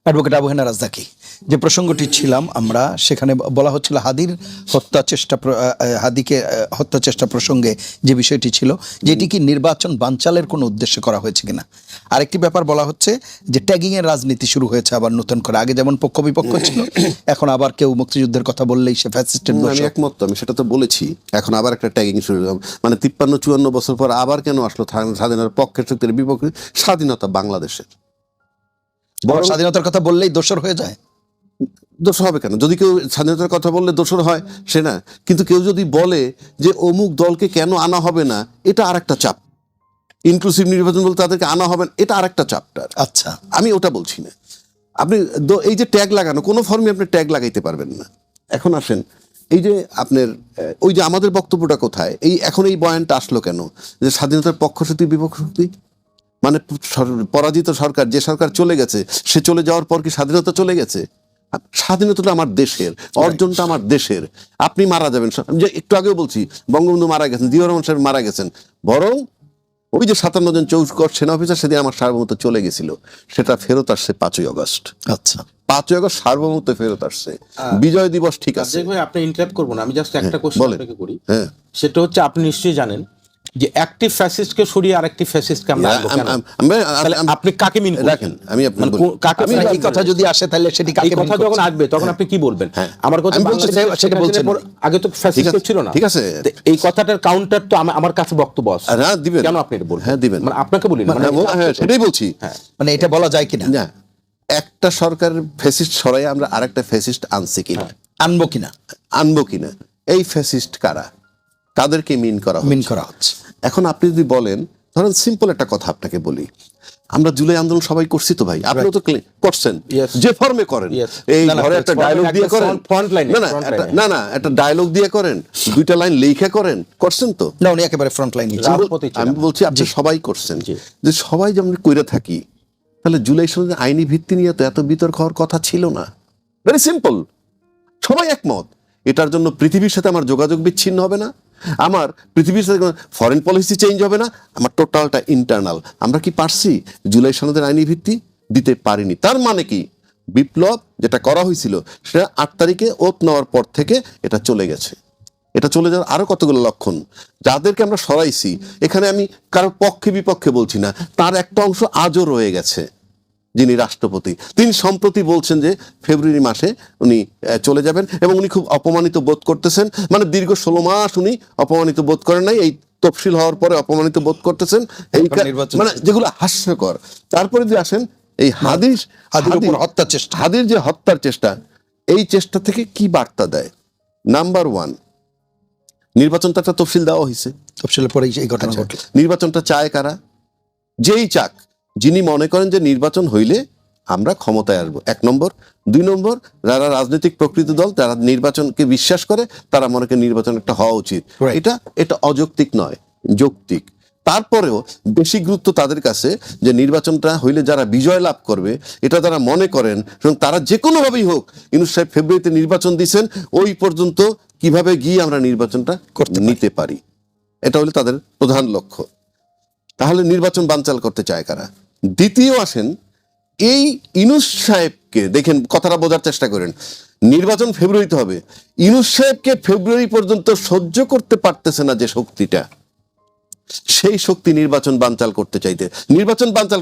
Advocate Abu Hena Razzaqi, যে প্রসঙ্গটি ছিলাম আমরা, সেখানে বলা হচ্ছিল হাদিকে হত্যা চেষ্টা প্রসঙ্গে যে বিষয়টি ছিল, যেটি কি নির্বাচন বানচালের কোনো উদ্দেশ্যে করা হয়েছে কিনা। আরেকটি ব্যাপার বলা হচ্ছে যে ট্যাগিং এর রাজনীতি শুরু হয়েছে আবার নতুন করে। আগে যেমন পক্ষ বিপক্ষ ছিল, এখন আবার কেউ মুক্তিযুদ্ধের কথা বললেই সে ফ্যাসিস্টের দোষর। আমি একমত, আমি সেটা তো বলেছি। এখন আবার একটা ট্যাগিং শুরু, মানে 53-54 বছর পর আবার কেন আসলো স্বাধীনতার পক্ষের শক্তির বিপক্ষে? স্বাধীনতা বাংলাদেশের, স্বাধীনতার কথা বললেই দোষর হয়ে যায়। দোষর হবে কেন? যদি কেউ স্বাধীনতার কথা বললে দোষর হয় সে না, কিন্তু কেউ যদি বলে যে অমুক দলকে কেন আনা হবে না, এটা আর একটা চাপ। ইনক্লুসিভ নির্বাচন বলতে তাদেরকে আনা হবে না, এটা আর একটা চাপটার। আচ্ছা, আমি ওটা বলছি না। আপনি এই যে ট্যাগ লাগানো, কোনো ফর্মে আপনি ট্যাগ লাগাইতে পারবেন না। এখন আসেন, এই যে আপনার ওই যে আমাদের বক্তব্যটা কোথায়, এখন এই বয়ানটা আসলো কেন যে স্বাধীনতার পক্ষ শক্তি বিপক্ষ শক্তি? মানে পরাজিত সরকার, যে সরকার চলে গেছে, সে চলে যাওয়ার পর কি স্বাধীনতা চলে গেছে? স্বাধীনতাটা আমার দেশের, অর্জনটা আমার দেশের। আপনি মারা যাবেন, যে একটু আগেও বলছি বঙ্গবন্ধু মারা গেছেন, জিয়াউর রহমান সাহেব মারা গেছেন, বরং ওই যে 57 জন চৌকস সেনা অফিসার সেদিন আমার সার্বভৌমত্ব চলে গেছিল, সেটা ফেরত আসছে 5ই আগস্ট। আচ্ছা, 5ই আগস্ট সার্বভৌমত্ব ফেরত আসছে। বিজয় দিবস ঠিক আছে, আপনি ইন্টারাপ্ট করবো না, আমি জাস্ট একটা কোশ্চেন আপনাকে করি। হ্যাঁ, সেটা হচ্ছে, আপনি নিশ্চয়ই জানেন যে অ্যাক্টিভ ফ্যাসিস্টকে সরিয়ে আরেকটি ফ্যাসিস্টকে আমরা আনবো কেন? তাহলে আপনি কাকে মিন করছেন? রাখেন, আমি আপনাকে বলি। কাকে এই কথা যদি আসে তাহলে সেটি এই কাকে কথা যখন আসবে তখন আপনি কি বলবেন? আমার কথা আমি বলছি সেটা বলছেন। আগে তো ফ্যাসিস্ট ছিল না, ঠিক আছে। এই কথাটার কাউন্টার তো আমার কাছে বক্তব্য আছে। হ্যাঁ, দিবেন। কেন আপনি এটা বলবেন? হ্যাঁ, দিবেন। মানে আপনাকে বলি না, হ্যাঁ, সেটাই বলছি। মানে এটা বলা যায় কিনা, না, একটা সরকার ফ্যাসিস্ট সরাই আমরা আরেকটা ফ্যাসিস্ট আনছি কিনা, আনবো কিনা, আনবো কিনা, এই ফ্যাসিস্ট কারা, কাদেরকে মিন করা মিন হচ্ছে? করা হচ্ছে। এখন আপনি যদি বলেন, ধরেন সিম্পল একটা কথা আপনাকে বলি, আমরা জুলাই আন্দোলন সবাই করছি তো ভাই, আপনিও তো করছেন, যে ফর্মে করেন, এই ঘরে একটা ডায়লগ দিয়ে করেন, না না একটা ডায়লগ দিয়ে করেন, 2টা লাইন লেখা করেন, করছেন তো? না, উনি একেবারে ফ্রন্ট লাইনে। আমি বলছি আপনি সবাই করছেন, যে সবাই যেমন কইরা থাকি, তাহলে জুলাই সনদের আইনি ভিত্তি নিয়ে তো এত বিতর্ক হওয়ার কথা ছিল না। ভেরি সিম্পল, সবাই একমত। এটার জন্য পৃথিবীর সাথে আমার যোগাযোগ বিচ্ছিন্ন হবে না, আমার পৃথিবীর সাথে ফরেন পলিসি চেঞ্জ হবে না, আমার টোটালটা ইন্টারনাল। আমরা কি পারছি জুলাই সনদের আইনি ভিত্তি দিতে পারিনি। তার মানে কি, বিপ্লব যেটা করা হয়েছিল সেটা 8 তারিখে ওত নেওয়ার পর থেকে এটা চলে গেছে। এটা চলে যাওয়ার আরো কতগুলো লক্ষণ, যাদেরকে আমরা সরাইছি। এখানে আমি কারোর পক্ষে বিপক্ষে বলছি না, তার একটা অংশ আজও রয়ে গেছে। যিনি রাষ্ট্রপতি, তিনি সম্প্রতি বলছেন যে ফেব্রুয়ারি মাসে উনি চলে যাবেন, এবং উনি খুব অপমানিত বোধ করতেছেন। মানে দীর্ঘ 16 মাস উনি অপমানিত বোধ করেন নাই, এই তফসিল হওয়ার পরে অপমানিত বোধ করতেছেন, এই মানে যেগুলো হাস্যকর। তারপরে যদি আসেন এই হাদির যে হত্যার চেষ্টা, এই চেষ্টা থেকে কি বার্তা দেয়? নাম্বার 1, নির্বাচনটা একটা তফসিল দেওয়া হয়েছে, তফসিলের পরে এই ঘটনা ঘটল। নির্বাচনটা চায় কারা? যেই চাক, যিনি মনে করেন যে নির্বাচন হইলে আমরা ক্ষমতায় আসবো, 1 নম্বর। 2 নম্বর, যারা রাজনৈতিক প্রকৃত দল, যারা নির্বাচনকে বিশ্বাস করে, তারা মনে করে নির্বাচন একটা হওয়া উচিত। এটা অযৌক্তিক নয়, যৌক্তিক। তারপরেও বেশি গুরুত্ব তাদের কাছে যে নির্বাচনটা হইলে যারা বিজয় লাভ করবে, এটা তারা মনে করেন, এবং তারা যে কোনোভাবেই হোক, ইউনূস সাহেব ফেব্রুয়ারিতে নির্বাচন দিয়েছেন, ওই পর্যন্ত কিভাবে গিয়ে আমরা নির্বাচনটা নিতে পারি, এটা হলো তাদের প্রধান লক্ষ্য। তাহলে নির্বাচন বানচাল করতে চায় কারা? দ্বিতীয় আসেন, এই ইউনূস সাহেবকে দেখেন, কথাটা বোঝার চেষ্টা করেন। নির্বাচন ফেব্রুয়ারিতে হবে, ইউনূস সাহেবকে ফেব্রুয়ারি পর্যন্ত সহ্য করতে পারতেছে না যে শক্তিটা, সেই শক্তি নির্বাচন বানচাল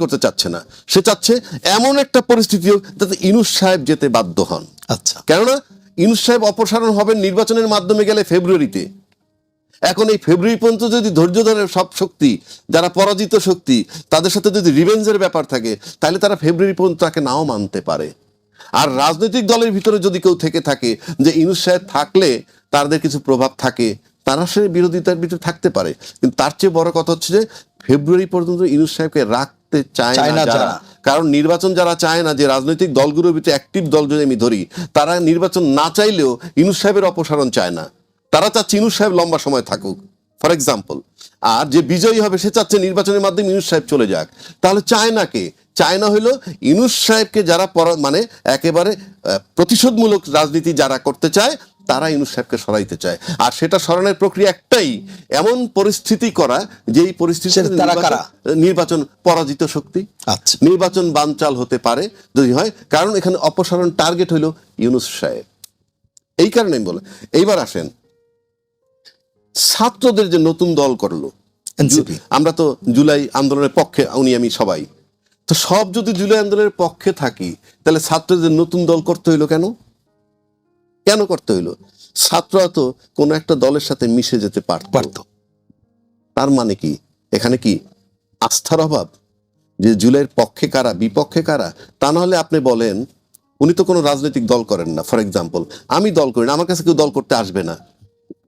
করতে চাচ্ছে না। সে চাচ্ছে এমন একটা পরিস্থিতি হোক যাতে ইউনূস সাহেব যেতে বাধ্য হন। আচ্ছা, কেননা ইউনূস সাহেব অপসারণ হবেন নির্বাচনের মাধ্যমে গেলে ফেব্রুয়ারিতে। এখন এই ফেব্রুয়ারি পর্যন্ত যদি ধৈর্য ধরে সব শক্তি, যারা পরাজিত শক্তি, তাদের সাথে যদি রিভেঞ্জের ব্যাপার থাকে, তাহলে তারা ফেব্রুয়ারি পর্যন্ত তাকে নাও মানতে পারে। আর রাজনৈতিক দলের ভিতরে যদি কেউ থেকে থাকে যে ইউনূস সাহেব থাকলে তাদের কিছু প্রভাব থাকে, তারা সে বিরোধিতার ভিতরে থাকতে পারে। কিন্তু তার চেয়ে বড় কথা হচ্ছে যে ফেব্রুয়ারি পর্যন্ত ইউনূস সাহেবকে রাখতে চায় না যারা। কারণ নির্বাচন যারা চায় না, যে রাজনৈতিক দলগুলোর ভিতরে অ্যাক্টিভ দল যদি আমি ধরি, তারা নির্বাচন না চাইলেও ইউনূস সাহেবের অপসারণ চায় না। তারা চাচ্ছে ইউনূস সাহেব লম্বা সময় থাকুক, ফর এক্সাম্পল। আর যে বিজয়ী হবে সে চাচ্ছে নির্বাচনের মাধ্যমে ইউনূস সাহেব চলে যাক। তাহলে চায় না কে? চায় না হইলো ইউনূস সাহেবকে যারা মানে একেবারে প্রতিশোধমূলক রাজনীতি যারা করতে চায়, তারা ইউনূস সাহেবকে সরাইতে চায়। আর সেটা সরানোর প্রক্রিয়া একটাই, এমন পরিস্থিতি করা যেই পরিস্থিতি তারা কারা? নির্বাচন পরাজিত শক্তি, আচ্ছা। নির্বাচন বানচাল হতে পারে যদি হয়, কারণ এখানে অপসারণ টার্গেট হইল ইউনূস সাহেব। এই কারণে আমি বলে, এইবার আসেন ছাত্রদের যে নতুন দল করলো এনসিপি, আমরা তো জুলাই আন্দোলনের পক্ষে, উনি আমি সবাই তো সব যদি জুলাই আন্দোলনের পক্ষে থাকি, তাহলে ছাত্রদের নতুন দল করতে হইলো কেন? কেন করতে হইলো? ছাত্ররা তো কোনো একটা দলের সাথে মিশে যেতে পারত। তার মানে কি এখানে কি আস্থার অভাব? যে জুলাইয়ের পক্ষে কারা বিপক্ষে কারা? তা নাহলে আপনি বলেন উনি তো কোনো রাজনৈতিক দল করেন না, ফর এক্সাম্পল আমি দল করি না, আমার কাছে কেউ দল করতে আসবে না,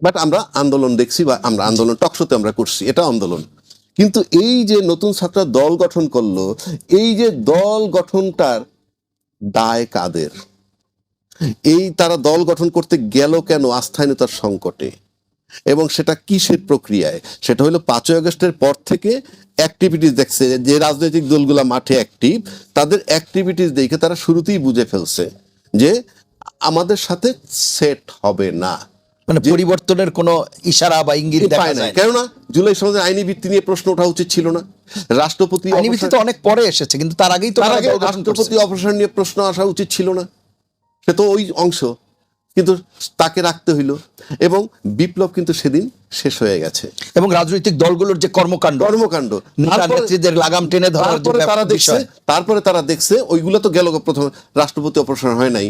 বাট আমরা আন্দোলন দেখছি বা আমরা আন্দোলন টকশোতে আমরা করছি, এটা আন্দোলন। কিন্তু এই যে নতুন ছাত্ররা দল গঠন করলো, এই যে দল গঠনটার দায় কাদের? এই তারা দল গঠন করতে গেল কেন? আস্থাহীনতার সংকটে। এবং সেটা কিসের প্রক্রিয়ায়? সেটা হলো 5ই আগস্টের পর থেকে অ্যাক্টিভিটিস দেখছে, যে রাজনৈতিক দলগুলা মাঠে অ্যাক্টিভ, তাদের অ্যাক্টিভিটিস দেখে তারা শুরুতেই বুঝে ফেলছে যে আমাদের সাথে সেট হবে না, মানে পরিবর্তনের কোনো ইশারা বা ইঙ্গিত দেখা পায় না। যায় না। কেননা জুলাই সনদের আইনি ভিত্তি নিয়ে প্রশ্ন ওঠা উচিত ছিল না। রাষ্ট্রপতি আইনি ভিত্তি তো অনেক পরে এসেছে, কিন্তু তার আগেই তো তার তারা আগে দল গঠন রাষ্ট্রপতি করছে। অপসারণ নিয়ে প্রশ্ন আসা উচিত ছিল না, সে তো ওই অংশ, কিন্তু তাকে রাখতে হইল। এবং বিপ্লব কিন্তু সেদিন শেষ হয়ে গেছে। এবং রাজনৈতিক দলগুলোর যে কর্মকাণ্ড নেত্রীদের লাগাম টেনে ধরার যে তারপরে তারা দেখছে ওইগুলো তো গেল, প্রথমে রাষ্ট্রপতি অপসারণ হয় নাই,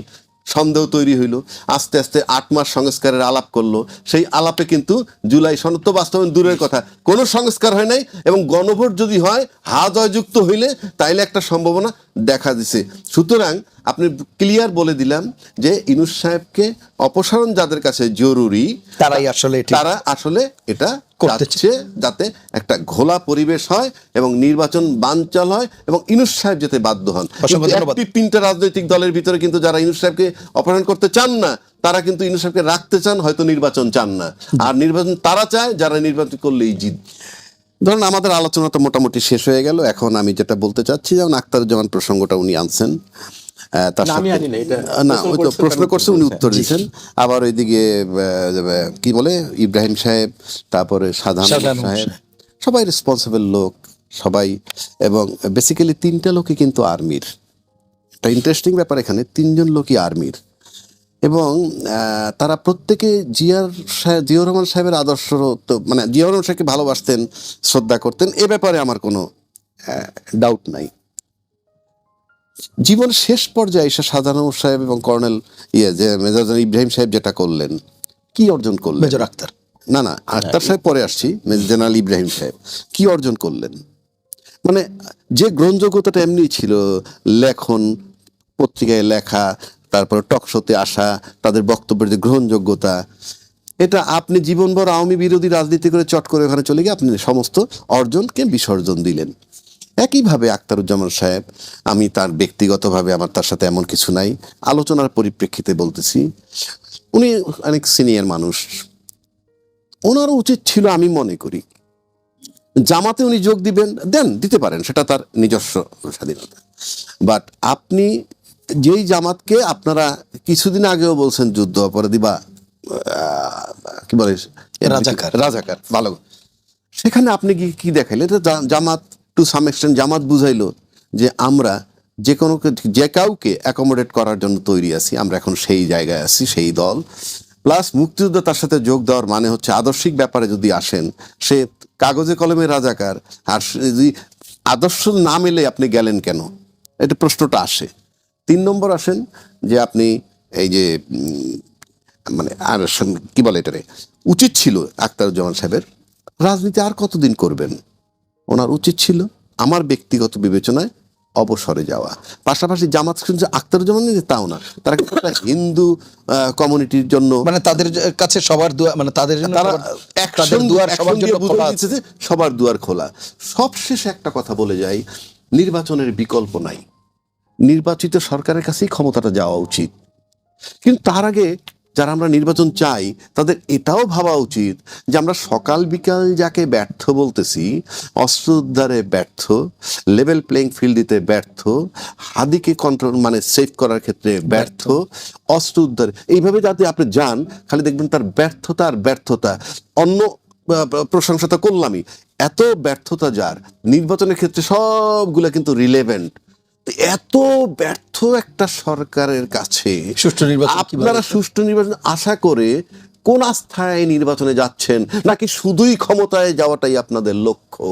সন্দেহ তৈরি হইল, আস্তে আস্তে 8 মাস সংস্কারের আলাপ করলো। সেই আলাপে কিন্তু জুলাই সনদ তো বাস্তবায়ন দূরের কথা, কোনো সংস্কার হয় নাই। এবং গণভোট যদি হয়, হা জয়যুক্ত হইলে তাইলে একটা সম্ভাবনা দেখা দিছে। সুতরাং আপনি ক্লিয়ার বলে দিলাম যে ইউনূস সাহেবকে অপসারণ যাদের কাছে জরুরি, তারা আসলে এটা করছে যাতে একটা ঘোলা পরিবেশ হয় এবং নির্বাচন বানচাল হয় এবং ইউনূস সাহেব যেতে বাধ্য হন। 3টা রাজনৈতিক দলের ভিতরে কিন্তু যারা ইউনূস সাহেবকে অপসারণ করতে চান না, তারা কিন্তু ইউনূস সাহেবকে রাখতে চান, হয়তো নির্বাচন চান না। আর নির্বাচন তারা চায় যারা নির্বাচন করলেই জিত। ধরুন আমাদের আলোচনা তো মোটামুটি শেষ হয়ে গেল। এখন আমি যেটা বলতে চাচ্ছি, যেমন আখতারুজ্জামান প্রসঙ্গটা উনি আনছেন, না ওই তো প্রশ্ন করছে, উনি উত্তর দিচ্ছেন। আবার ওইদিকে কি বলে ইব্রাহিম সাহেব, তারপরে সাধারণ সাহেব, সবাই রেসপন্সিবল লোক সবাই। এবং বেসিক্যালি 3টা লোকই কিন্তু আর্মির। একটা ইন্টারেস্টিং ব্যাপার, এখানে 3জন লোকই আর্মির। এবং তারা প্রত্যেকে জিয়াউর রহমান সাহেবের আদর্শ, তো মানে জিয়াউর রহমান সাহেবকে ভালোবাসতেন, শ্রদ্ধা করতেন, এ ব্যাপারে আমার কোনো ডাউট নাই। জীবনের শেষ পর্যায়ে এসে সাধারণ সাহেব এবং কর্নেল যে মেজর জেনারেল ইব্রাহিম সাহেব যেটা করলেন, কি অর্জন করলেন? মেজর আক্তার না আক্তার সাহেব পরে আসছি, মেজর জেনারেল ইব্রাহিম সাহেব কি অর্জন করলেন? মানে যে গ্রহণযোগ্যতাটা এমনি ছিল, লেখন, পত্রিকায় লেখা, তারপরে টকশোতে আসা, তাদের বক্তব্যের যে গ্রহণযোগ্যতা, এটা আপনি জীবনভর আওয়ামী বিরোধী রাজনীতি করে চট করে ওখানে চলে গিয়ে আপনি সমস্ত অর্জনকে বিসর্জন দিলেন। একইভাবে আখতারুজ্জামান সাহেব, আমি তার ব্যক্তিগতভাবে আমার তার সাথে এমন কিছু নাই, আলোচনার পরিপ্রেক্ষিতে বলতেছি, উনি অনেক সিনিয়র মানুষ, ওনারও উচিত ছিল, আমি মনে করি, জামাতে উনি যোগ দিতে পারেন, সেটা তার নিজস্ব স্বাধীনতা। বাট আপনি যেই জামাতকে আপনারা কিছুদিন আগেও বলছেন যুদ্ধ অপরাধী বা কি বলে রাজাকার, ভালো, সেখানে আপনি কি দেখাইলেন? এটা জামাত টু সাম এক্সটেন্ট জামাত বুঝাইলো যে আমরা যে কাউকে অ্যাকোমোডেট করার জন্য তৈরি আছি, আমরা এখন সেই জায়গায় আছি, সেই দল। প্লাস মুক্তিযুদ্ধ তার সাথে যোগ দেওয়ার মানে হচ্ছে আদর্শিক ব্যাপারে যদি আসেন, সে কাগজে কলমে রাজাকার, আর যদি আদর্শ না মেলে আপনি গেলেন কেন, এটা প্রশ্নটা আসে। 3 নম্বর আসেন যে আপনি এই যে মানে আর কি বলে এটারে, উচিত ছিল আখতারুজ্জামান সাহেবের রাজনীতি আর কতদিন করবেন? ওনার উচিত ছিল আমার ব্যক্তিগত বিবেচনায় অবসরে যাওয়া। পাশাপাশি জামাত আখতারুজ্জামান তাও না, তারা হিন্দু কমিউনিটির জন্য, মানে তাদের কাছে সবার দুয়ার, মানে তাদের জন্য সবার দুয়ার খোলা। সবশেষে একটা কথা বলে যাই, নির্বাচনের বিকল্প নাই, নির্বাচিত সরকারের কাছেই ক্ষমতাটা যাওয়া উচিত। কিন্তু তার আগে যারা আমরা নির্বাচন চাই তাদের এটাও ভাবা উচিত যে আমরা সকাল বিকাল যাকে ব্যর্থ বলতেছি, অস্ত্র উদ্ধারে ব্যর্থ, লেভেল প্লেইং ফিল্ড দিতে ব্যর্থ, হাদিকে কন্ট্রোল মানে সেভ করার ক্ষেত্রে ব্যর্থ, অস্ত্র উদ্ধার, এইভাবে যাতে আপনি যান খালি দেখবেন তার ব্যর্থতা আর ব্যর্থতা। অন্য প্রশংসা তো করলামই, এত ব্যর্থতা যার নির্বাচনের ক্ষেত্রে সবগুলা কিন্তু রিলেভেন্ট। এত ব্যর্থ একটা সরকারের কাছে সুষ্ঠু নির্বাচন আপনারা সুষ্ঠু নির্বাচন আশা করে কোন আস্থায় নির্বাচনে যাচ্ছেন, নাকি শুধুই ক্ষমতায় যাওয়াটাই আপনাদের লক্ষ্য?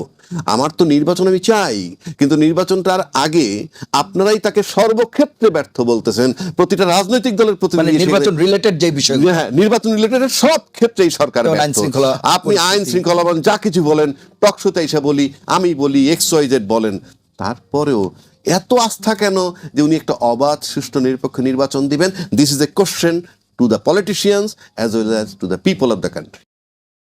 আমার তো নির্বাচন আমি চাই, কিন্তু নির্বাচনটার আগে আপনারাই তাকে সর্বক্ষেত্রে ব্যর্থ বলতেছেন। প্রতিটা রাজনৈতিক দলের প্রতিনিধি নির্বাচন রিলেটেড যে বিষয়, হ্যাঁ, নির্বাচন রিলেটেড সব ক্ষেত্রেই সরকার ব্যর্থ। আপনি আইন শৃঙ্খলা বলেন, যা কিছু বলেন, টকশোতে এসে বলি, আমি বলি, XYZ বলেন, তারপরেও এত আস্থা কেন যে উনি একটা অবাধ সুষ্ঠু নিরপেক্ষ নির্বাচন দিবেন? This is a question to the politicians as well as to the people of the country.